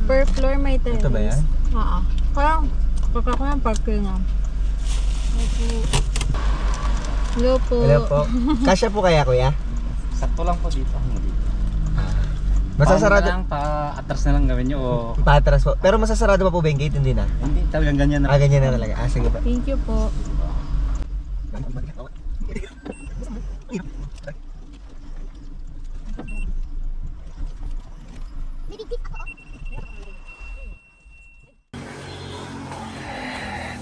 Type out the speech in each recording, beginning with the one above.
Per floor may terrace. Ito ba yan? Oo. Parang, pagka ko ng parking nga. Hello po. Hello po. Kasya po kaya, kuya? Sakto lang po dito. Masasarado. Paano na lang, pa-atras na lang gawin nyo o... Patras po. Pero masasarado pa po ba yung gate? Hindi na? Hindi, talagang ganyan na. Ganyan na talaga. Sige pa. Thank you po.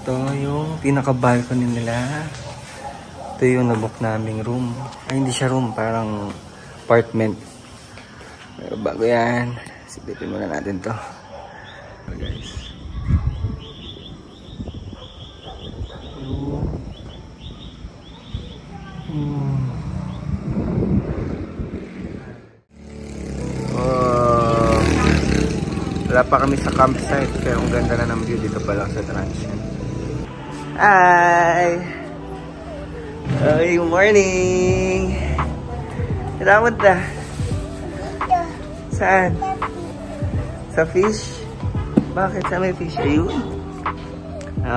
Ito yung pinaka-balcony nila. Ito yung nabook naming room. Ay, hindi siya room. Parang apartment. Pero bago yan, silipin muna natin to. So guys. Wala pa kami sa campsite pero ang ganda na ng view dito pa lang sa Transient. Hi! Good morning! Salamat na. Saan? Sa fish? Bakit? Saan may fish? Ayun.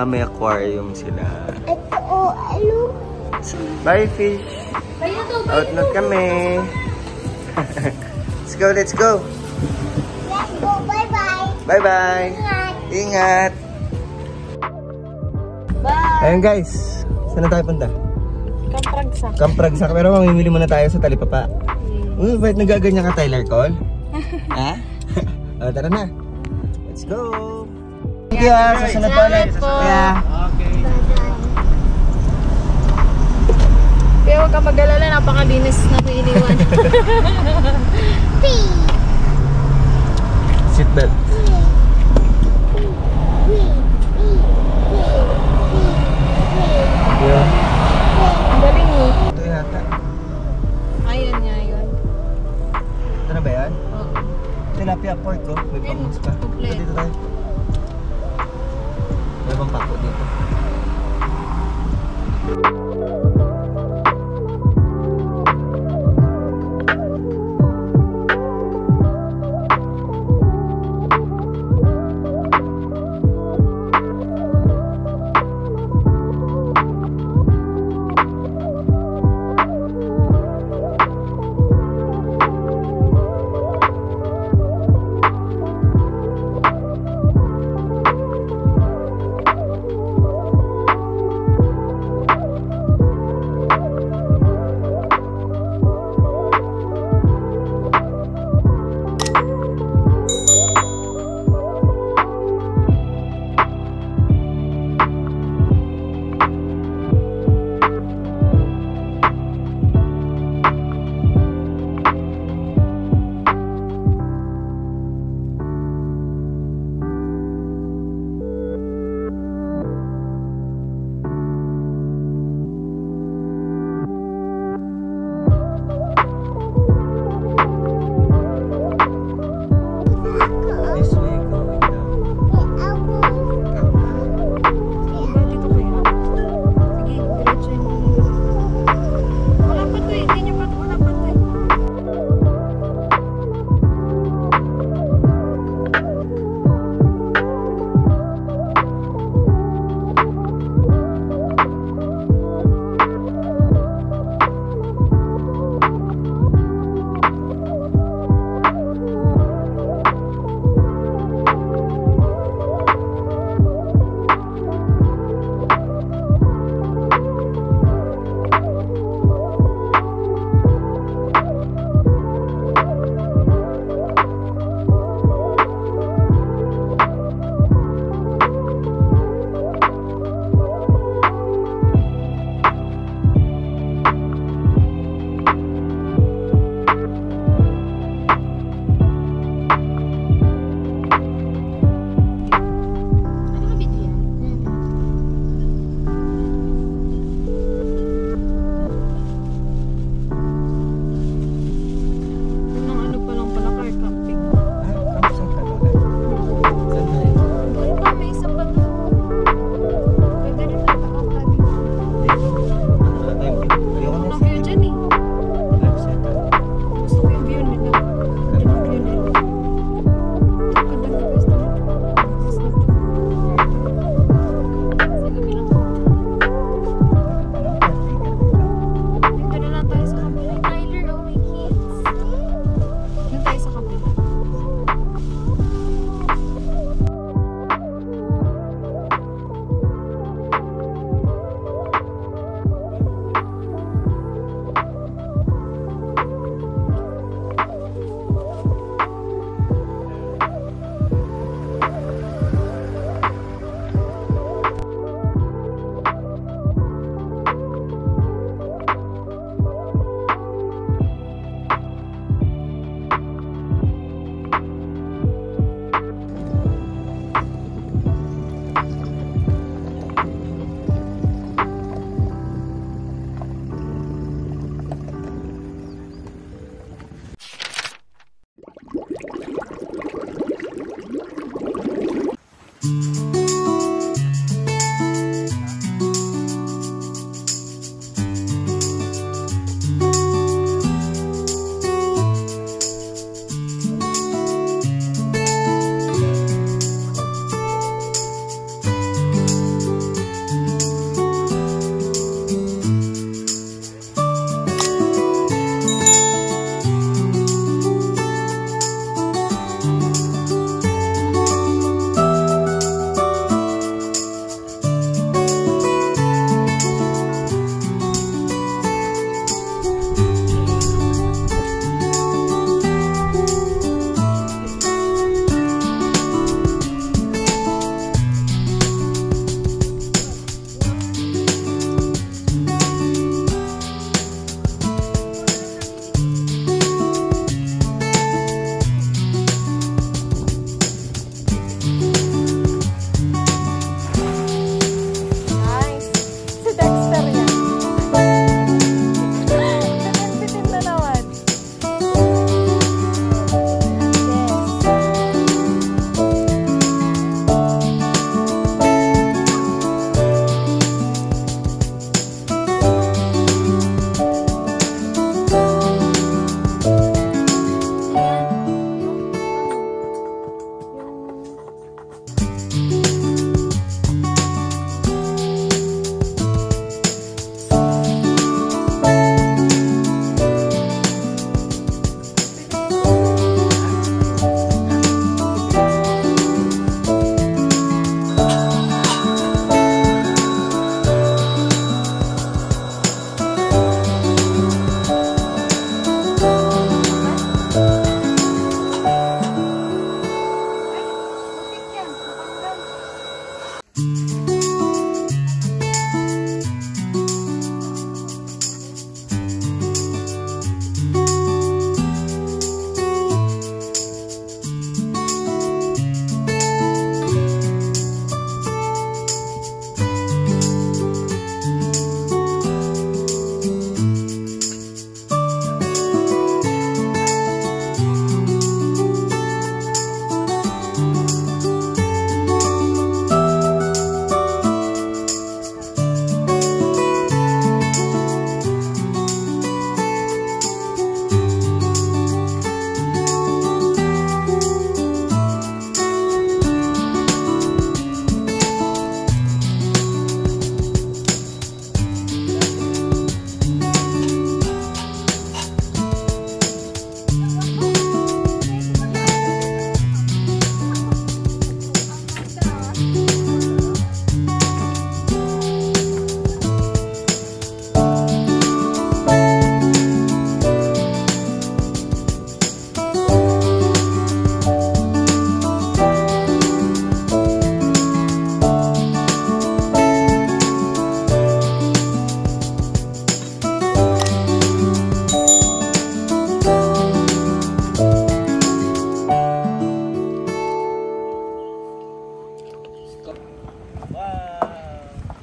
May aquarium sila. Bye fish! Out na kami! Let's go, let's go! Bye-bye! Ingat! Bye! Ayun guys, saan na tayo punta? Kampragsak. Kampragsak, pero mamimili muna tayo sa Talipapa. Bakit nagaganyan ka, Tyler Cole? Ha? O, tara na. Let's go! Thank you ah, susunod pa ulit. Kaya. Okay. Kaya huwag ka mag-alala, napakalinis na ko iniwan. Seatbelt. Yeah. Ang galing mo. Ito yata. Ayun nga yun. Ito na ba yan? Oo. Tilapia pork ko. May pangus pa. Kompleto. Dito tayo. May bang pako dito.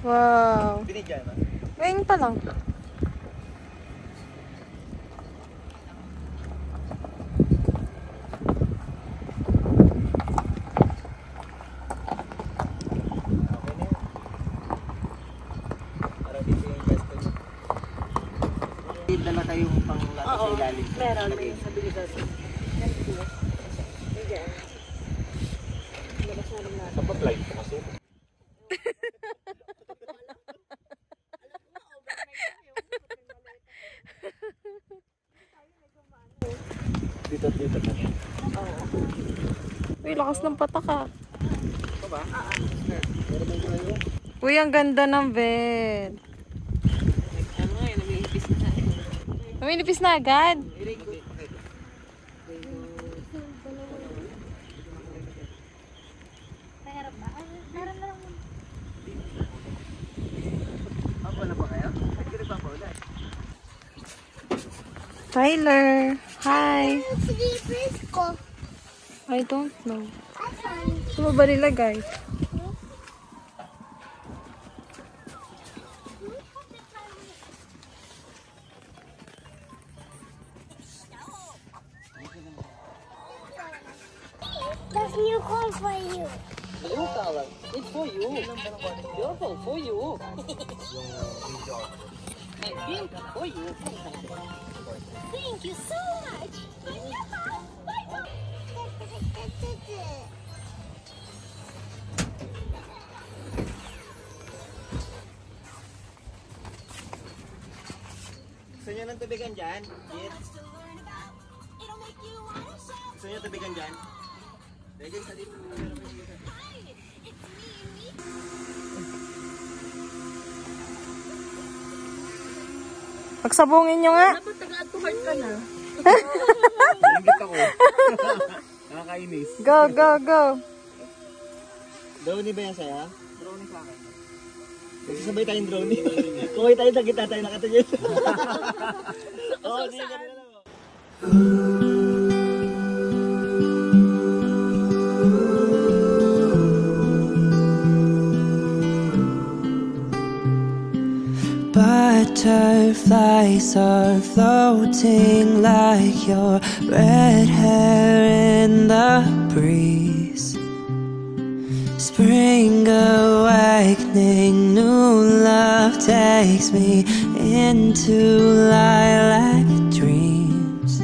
Wow. Binigyan na. Ngayon pa lang. Dala kayong panglato sa ilalim. Meron. Sabi ni Dati. Diyan. Labas na rin natin. Dapat light po kasi. Dito na. Uy, lakas ng pataka. Ito ba? Meron ba yung Uy, ang ganda ng bed. Ano nga, namihipis na tayo. Naminipis na agad. Wala ba kaya? Nagkiri pa ba ulit? Tyler, hi. Slippers ko. I don't know. Asan? Ito mo ba nilagay? That's new corn for you. Blue color. It's for you. Beautiful for you. And pink for you. Thank you so much. Gusto nyo ng tubigan dyan? Yes. Gusto nyo tubigan dyan? Pwede sa dito. Pagsabungin nyo nga. Dapat taga-atuhan ka na. Ingit ako. Nakakainis. Go, go, go. Drone ba yan sa'yo? Drone sa akin. Magsasabay tayong drone. Kuhay tayo sa kita tayo nakatingin. Oo, hindi ka nila lang. Butterflies are floating like your red hair in the breeze. Spring awakening, new love takes me into lilac dreams.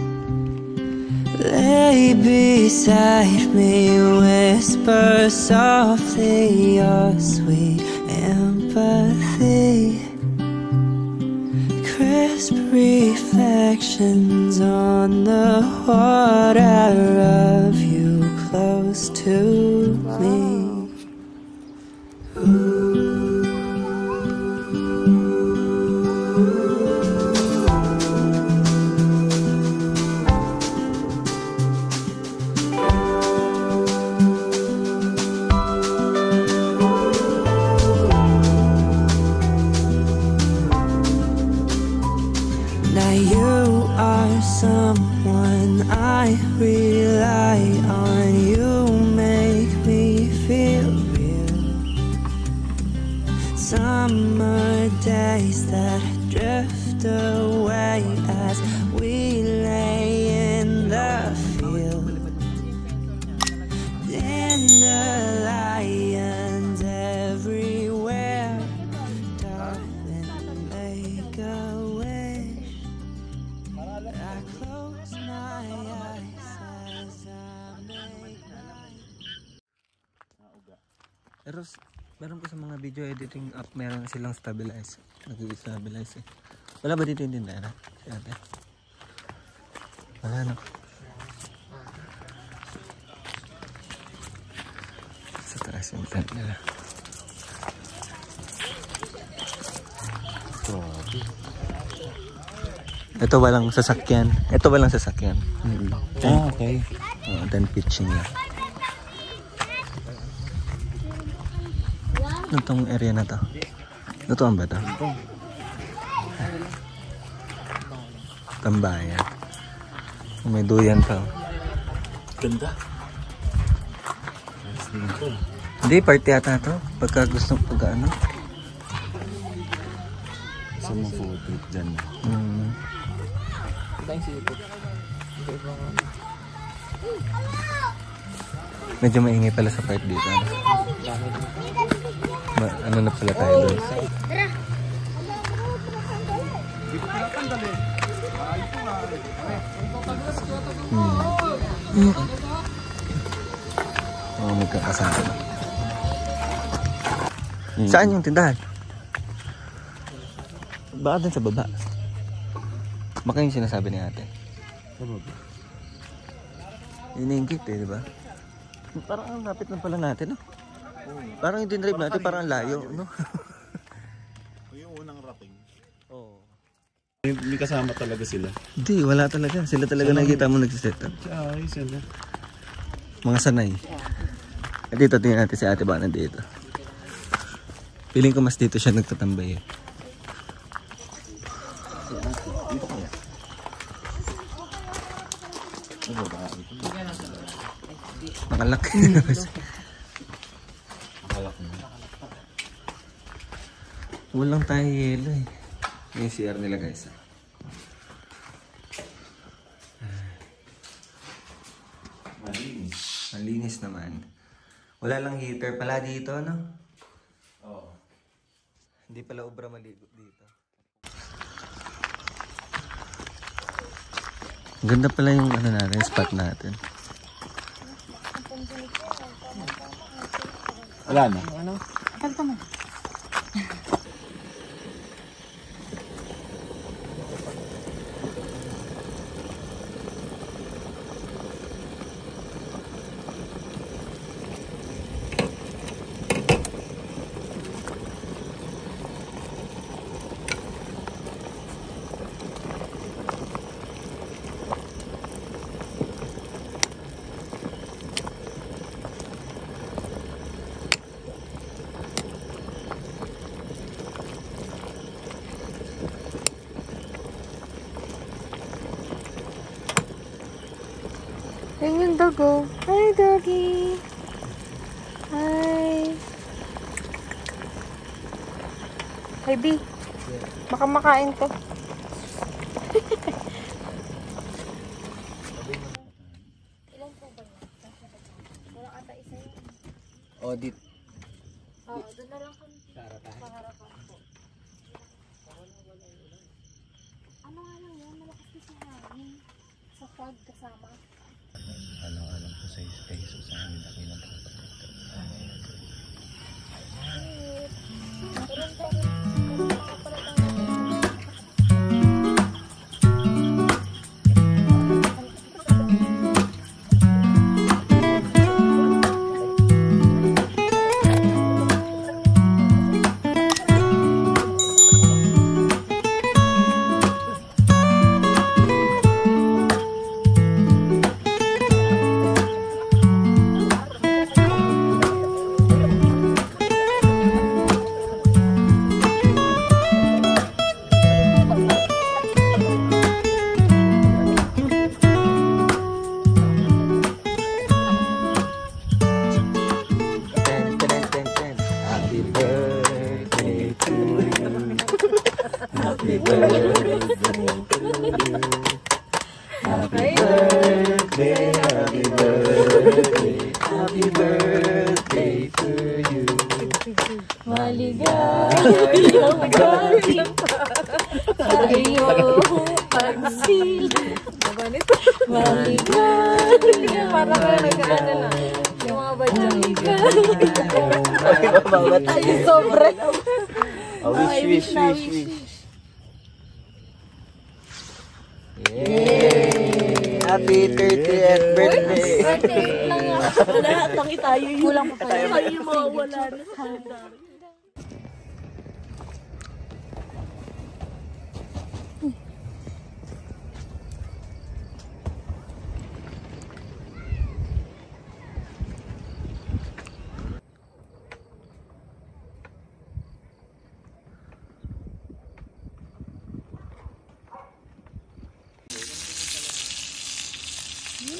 Lay beside me, whisper softly your sweet empathy. Crisp reflections on the water of you close to me. days that drift away as we lay in the field. Dandelions everywhere, darling, make a wish. I close my eyes as I make Pero meron ko sa mga video editing app, meron na silang stabilize. Nag-stabilize eh. Wala ba dito yung tindera? Si ate? Wala na. Sa taas yung tent nila. Ito walang sasakyan. Ito walang sasakyan. Ah, okay. Then pitching lang. Ano tong area na to? Lutuan ba to? Tambayan. May duyan pa. Ganda. Hindi, party ata to. Pagka gusto pagka ano. Sa mga photo dyan. Medyo maingay pala sa part dito. Ano na pala tayo doon? Oh, magkakasama. Saan yung tindahan? Baka dun sa baba. Baka yung sinasabi ni ate. Sa baba. Iniingkit eh, di ba? Parang ang lapit na pala natin, no? Parang yung dinrive natin, parang ang layo, no? Yung unang wrapping. Oo. May kasama talaga sila. Hindi, wala talaga. Sila talaga nakikita mo nagsiset up. Ay, sila. Mga sanay. At dito, tingnan natin si ate ba nandito. Feeling ko mas dito siya nagtatambay eh. Nakalaki na kasi. Walang tayo yelo eh. Yung CR nila guys. Malinis. Malinis naman. Wala lang heater pala dito, no? Oo. Hindi pala obra maligo dito. Ganda pala yung ano natin, spot natin. Wala na. Ayun yung dog, oh. Hi, doggy. Hi. Hi, B. Baka makain to. Audit. Oo, doon na lang kami. Sa harapan po. Ano nga lang yan? Malakas kasi hangin. Sa fog kasama. Alam ko sa space sa amin ako yung birthday to you. Happy birthday, happy birthday, happy birthday to you. Maligayang gabi sa iyo pagsil. Maligayang para kayo nag-ano na. Yung mga badyang ay, sobre. Wish. Yay! Happy 30th birthday! Lahat ng itayo yun. Kulang pa pala. Tayo mawawala na sa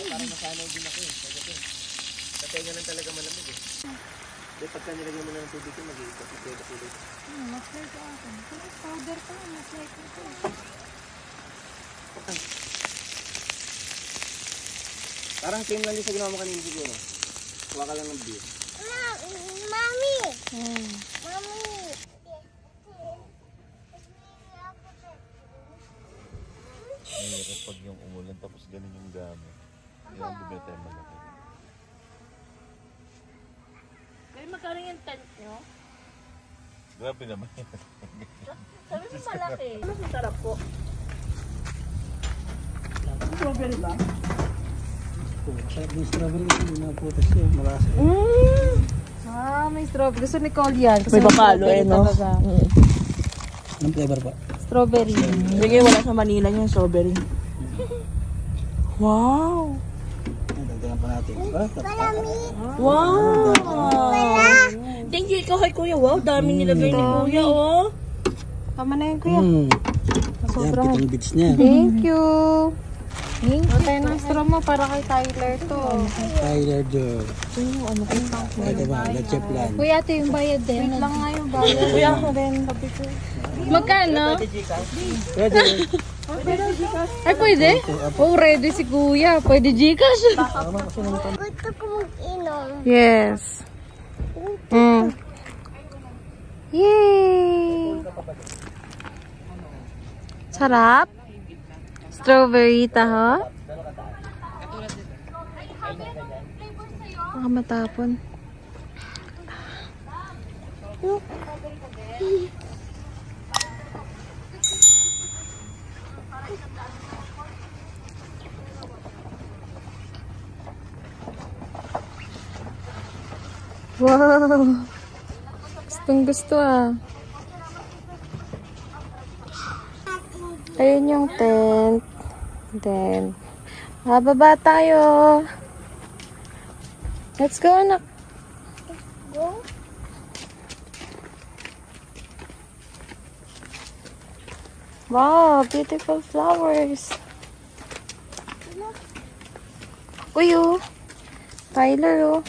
Parang nasanay din ako eh. Sa tenga lang talaga malamig eh. Dahil pagka nilagyan mo na ng tubig yun, mag-iikot. Mag-iikot. mas like ako. Powder pa, mas like ito. Parang same lang din sa ginawa mo kanina siguro. Kuha ka lang ng beer. Mommy! Hmm. Mommy! Mahirap pag yung umulan tapos ganun yung gamit. Kailangan bigla tayo malaki. Pero magkano yung tent nyo? Grabe naman yan. Sabi mo malaki. Mas masarap po. Sarap yung strawberry. Yung putas yun. Marasa. May strawberry. Gusto ni Cole yan. May papalo eh, no? Anong flavor pa? Strawberry. Sige, wala sa Manila yung strawberry. Wow! Dagdagan pa natin. Wow! Thank you, ikaw kay Kuya. Wow, dami nilagay ni Kuya, oh. Tama na yun, kuya. Sobrang. Yan, pitong bits niya. Thank you. Thank you. Tayo ng straw mo para kay Tyler to. Tyler Joe. Ito ba? Leche plan. Kuya, ito yung bayad din. Wait lang nga yung bayad. Kuya, ako rin. Magkano? Pwede. Ay, pwede? Oh, ready si Kuya. Pwede Gcash. Gusto ko mag-inom. Yes. Yay! Sarap. Strawberry taho. Baka matapon. Wow! Gustong gusto ah. Ayun yung tent. Then, bababa tayo. Let's go, anak. Go. Wow, beautiful flowers. Uy, oh. Tyler, oh.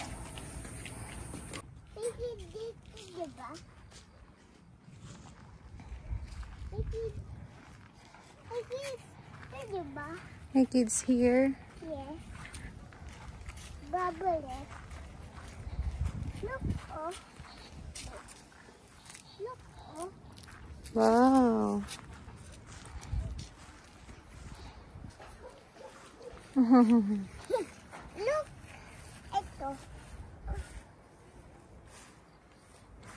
My kids here. Yes. Bubble it. Look, oh. Look, oh. Wow. Look. Ito.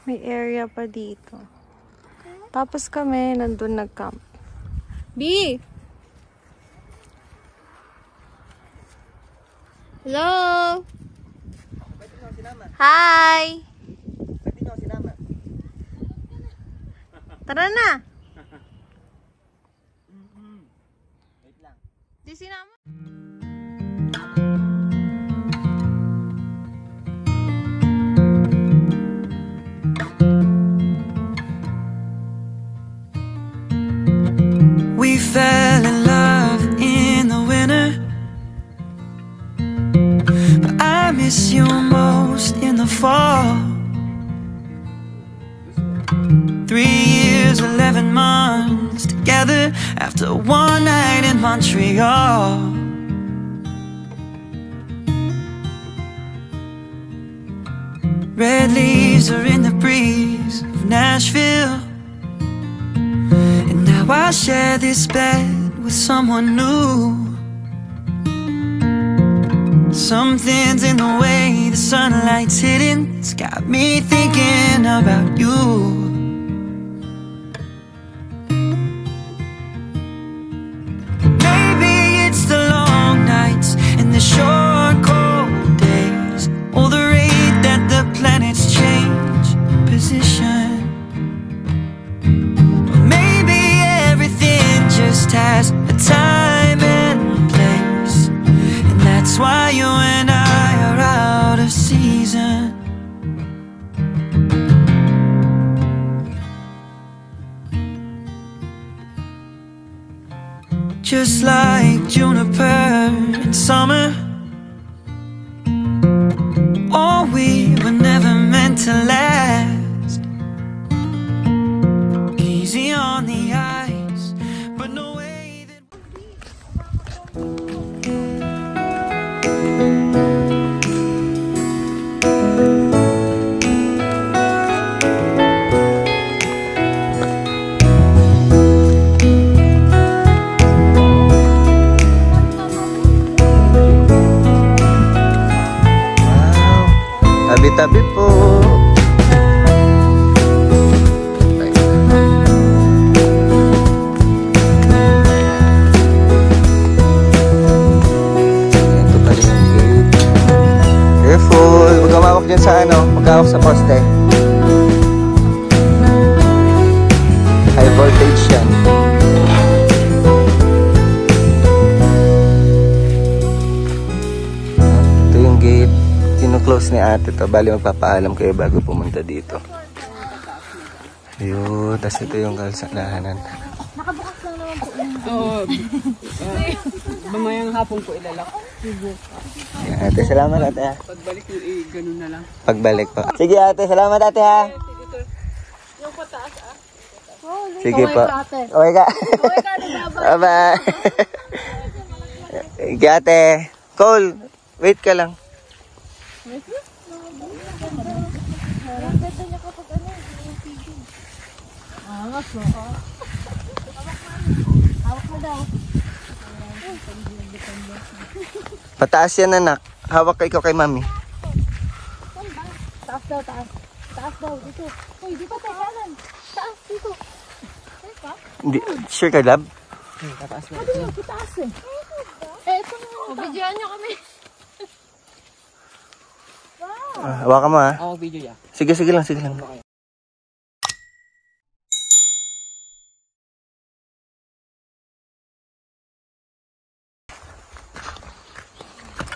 May area pa dito. Tapos kami nandun nag-camp. B! Hello! Hi! Pwede nyo sinama. Tara na! Wait lang. Di sinama? We fell in love in the winter, but I miss you most in the fall. 3 years, 11 months together after one night in Montreal. Red leaves are in the breeze of Nashville, and now I share this bed with someone new. Something's in the way the sunlight's hitting, it's got me thinking about you. Maybe it's the long nights and the short cold days, or the rate that the planets change position. Or maybe everything just has a time and place, and that's why you and I are out of season. Just like juniper in summer, oh, we were never meant to last. Easy on the ice, but no way that tabi-tabi po. Ito pala yung gate. Careful, huwag kang mawak dyan sa ano, magkawak sa poste. High voltage yan. Ito yung gate. Kino-close ni ate to. Bali magpapaalam kayo bago pumunta dito. Ayun. Tapos ito yung kalsanahanan. Nakabukas lang naman po. Oo. Mamayang hapon po ilalak. Ayan, ate, salamat ate ha. Pagbalik mo ganun na lang. Pagbalik po. Sige ate, salamat ate ha. Yung pataas ah. Sige po. Okay ka. Bye-bye. Sige ate. Cole, wait ka lang. Hawak mo daw. Pataas yan anak. Hawak ka ikaw kay mami. Taas daw, taas. Taas daw, dito. Uy, di ba kanan? Taas, dito. Hindi, sure ka lab? Pataas na. Ano yung kitaas eh? Eh, ito nga. Videoan nyo kami. Hawakan mo ha. Ako video ya. Sige, sige lang, sige lang.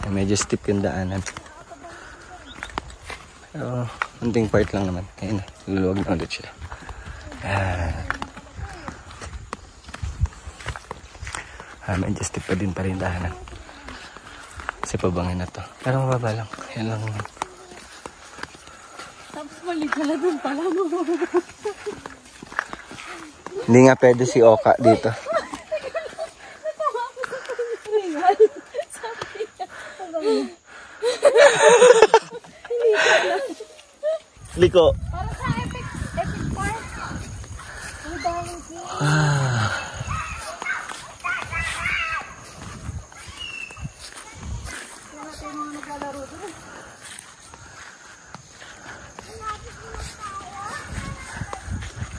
Medyo steep yung daanan. Pero, unting part lang naman. Ayun na, luluwag na ulit siya. Medyo steep pa din pa rin daanan. Kasi pabangin na to. Pero mababa lang. Yan lang. Tapos mali ka na dun pala mo. Hindi nga pwede si Oka dito. Liko. Para sa epic part. Ang daming thing.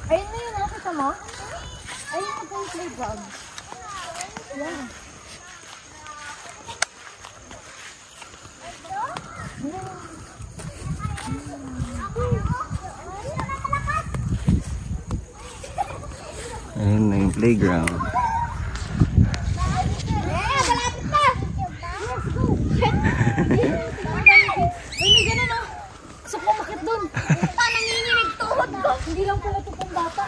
Ayun na yun, nakita mo? Ayun na yung playground. Yan. Ayun na yung playground. Uy, may ganun oh. Gusto ko makit dun. Paano nanginginig tuhod ko? Hindi lang pala ito pang bata.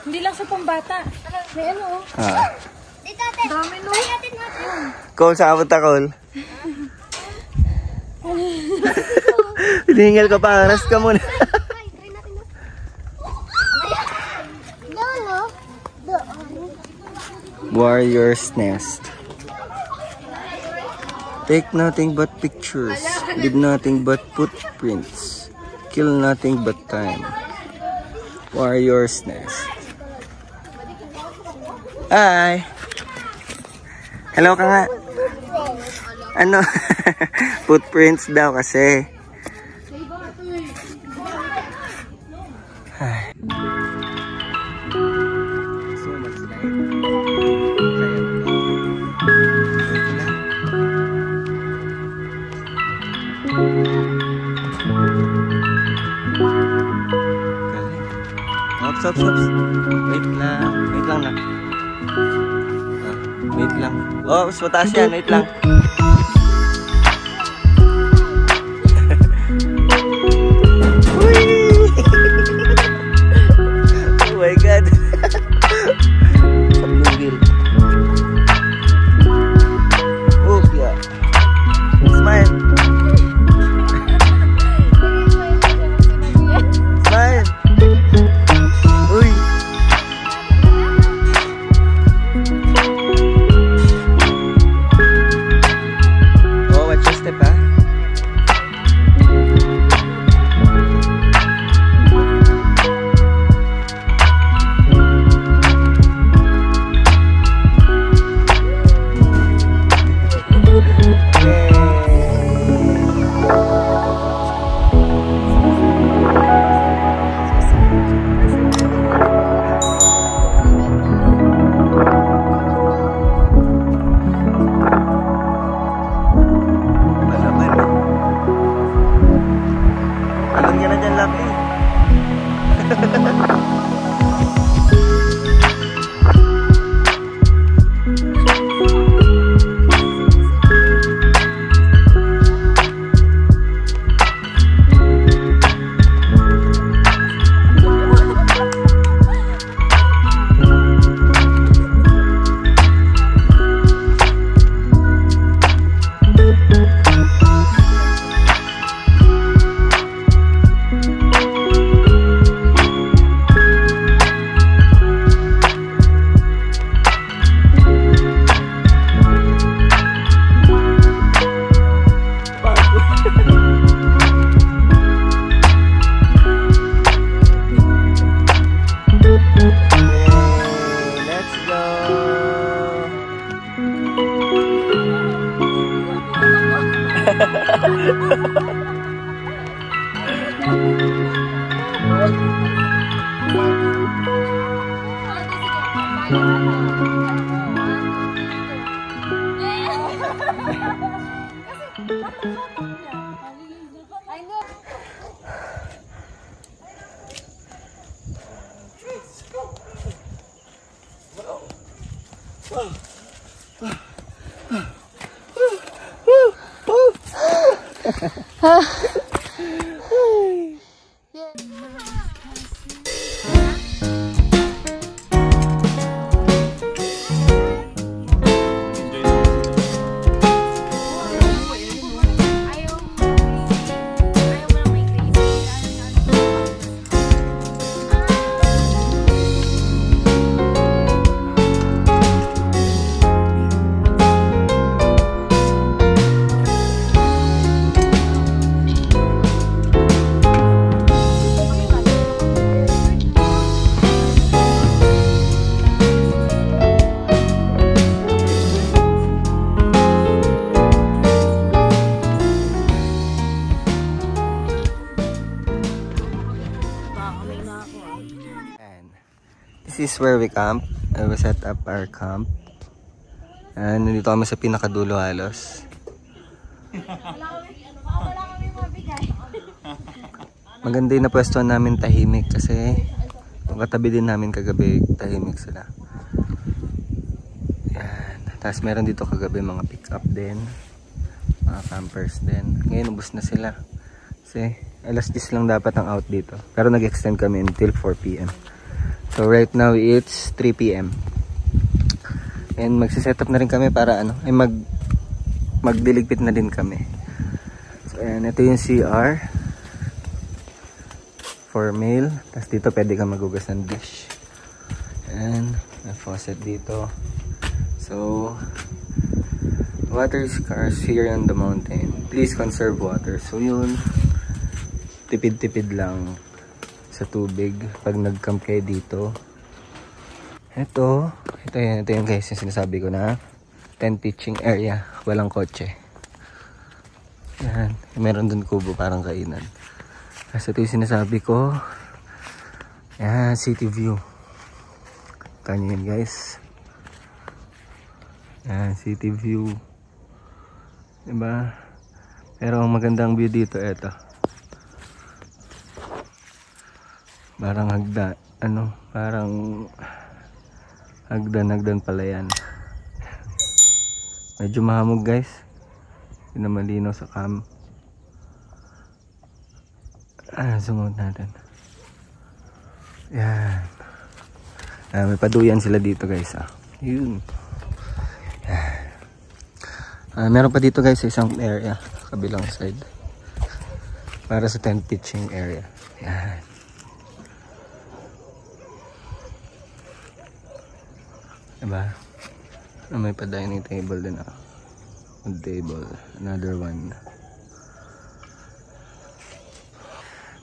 Hindi lang siya pang bata. May ano oh. Dami no. Cole, saan punta, Cole? Hinihingal ka pa, rest ka muna. No, no. Warrior's Nest. Take nothing but pictures. Leave nothing but footprints. Kill nothing but time. Warrior's Nest. Hi! Hello ka nga. Ano? Footprints daw kasi. Ay. So much light. Ops. Wait lang na. Wait lang. Oh, mas mataas yan. Wait lang. Oh my God. Oh, yeah. Smile. Smile. Uy. Oh, watch your step, ha? This is where we camp. We set up our camp. And nandito kami sa pinakadulo halos. Maganda yung napwestuhan namin tahimik kasi yung katabi din namin kagabi tahimik sila. Yan. Tapos meron dito kagabi mga pick up din. Mga campers din. Ngayon ubos na sila. Kasi alas 10 lang dapat ang out dito. Pero nag-extend kami until 4 PM. So right now it's 3 PM. And magsiset up na rin kami para ano, ay magdiligpit na din kami. So ayan, ito yung CR for male. Tapos dito pwede kang magugas ng dish. And may faucet dito. So, water is scarce here on the mountain. Please conserve water. So yun, tipid-tipid lang sa tubig pag nag-camp kayo dito. Ito yung guys, yung sinasabi ko na tent pitching area. Walang kotse. Yan, meron dun kubo parang kainan. Kasi ito yung sinasabi ko. Yan, city view. Kanya yun guys. Yan, city view. Diba? Pero ang magandang view dito, eto. Parang hagdan pala yan. Medyo mahamog guys. Hindi na malinaw sa cam. Zoom out natin. Yan. May paduyan sila dito guys. Yun. Meron pa dito guys sa isang area. Kabilang side. Para sa tent pitching area. Yan. Diba? May pa dining table din Food table. Another one.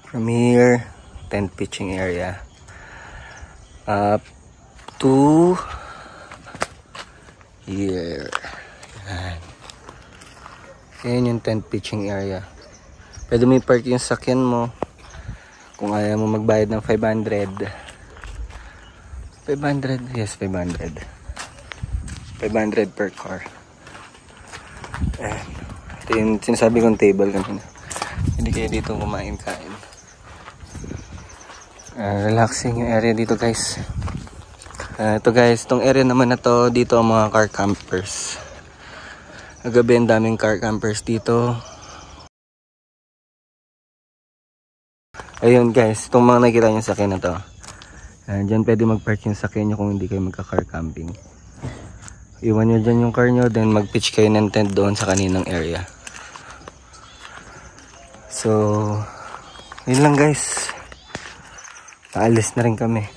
From here, tent pitching area. Up to here. Yan. Yan yung tent pitching area. Pwede mo i-park yung sakyan mo. Kung ayaw mo magbayad ng 500. 500? Yes, 500. 500 per car. Ayan. Ito yung sinasabi kong table kanina. Hindi kayo dito kumain-kain. Relaxing yung area dito guys. Ito guys, itong area naman na to, dito ang mga car campers. Agabi ang daming car campers dito. Ayun guys, itong mga nakikita nyo sa akin na to. Diyan pwede mag-park yung sakyan nyo kung hindi kayo magka-car camping. Iwan nyo dyan yung car nyo, then mag-pitch kayo ng tent doon sa kaninang area. So, yun lang guys. Paalis na rin kami.